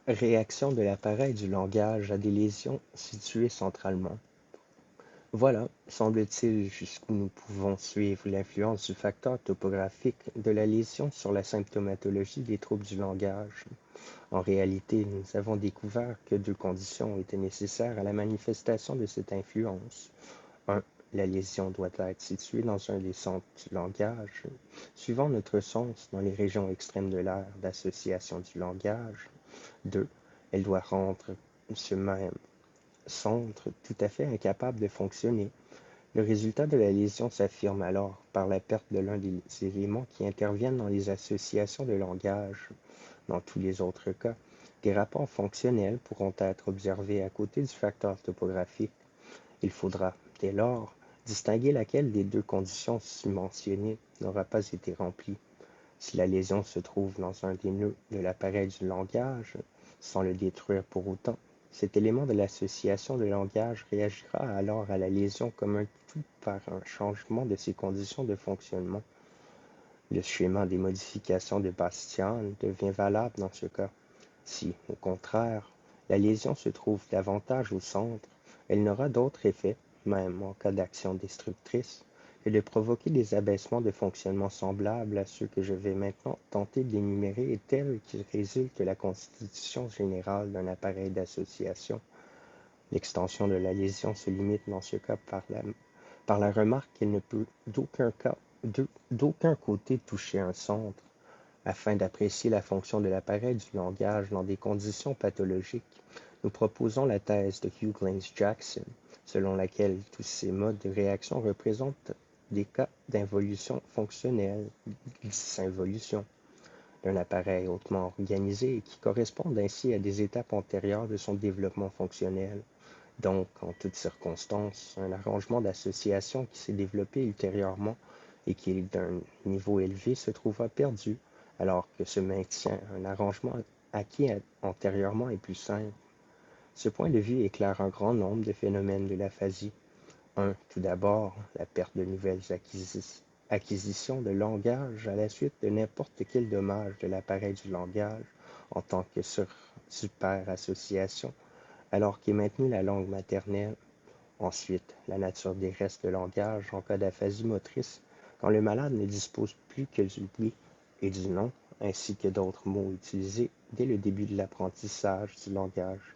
Réaction de l'appareil du langage à des lésions situées centralement. Voilà, semble-t-il, jusqu'où nous pouvons suivre l'influence du facteur topographique de la lésion sur la symptomatologie des troubles du langage. En réalité, nous avons découvert que deux conditions étaient nécessaires à la manifestation de cette influence. 1. La lésion doit être située dans un des centres du langage, suivant notre sens dans les régions extrêmes de l'aire d'association du langage. 2. Elle doit rendre ce même centre tout à fait incapable de fonctionner. Le résultat de la lésion s'affirme alors par la perte de l'un des éléments qui interviennent dans les associations de langage. Dans tous les autres cas, des rapports fonctionnels pourront être observés à côté du facteur topographique. Il faudra, dès lors, distinguer laquelle des deux conditions mentionnées n'aura pas été remplie. Si la lésion se trouve dans un des nœuds de l'appareil du langage, sans le détruire pour autant, cet élément de l'association de langage réagira alors à la lésion comme un tout par un changement de ses conditions de fonctionnement. Le schéma des modifications de Bastian devient valable dans ce cas. Si, au contraire, la lésion se trouve davantage au centre, elle n'aura d'autre effet, même en cas d'action destructrice, que de provoquer des abaissements de fonctionnement semblables à ceux que je vais maintenant tenter d'énumérer et tels qu'ils résultent de la constitution générale d'un appareil d'association. L'extension de la lésion se limite dans ce cas par la remarque qu'elle ne peut d'aucun côté toucher un centre. Afin d'apprécier la fonction de l'appareil du langage dans des conditions pathologiques, nous proposons la thèse de Hughlings-Jackson, selon laquelle tous ces modes de réaction représentent des cas d'involution fonctionnelle, dysinvolution, d'un appareil hautement organisé et qui correspondent ainsi à des étapes antérieures de son développement fonctionnel. Donc, en toutes circonstances, un arrangement d'association qui s'est développé ultérieurement et qui est d'un niveau élevé se trouvera perdu, alors que se maintient un arrangement acquis antérieurement et plus simple. Ce point de vue éclaire un grand nombre de phénomènes de l'aphasie. 1. Tout d'abord, la perte de nouvelles acquisitions de langage à la suite de n'importe quel dommage de l'appareil du langage en tant que super-association, alors qu'est maintenue la langue maternelle. Ensuite, la nature des restes de langage en cas d'aphasie motrice, quand le malade ne dispose plus que du oui et du non, ainsi que d'autres mots utilisés dès le début de l'apprentissage du langage.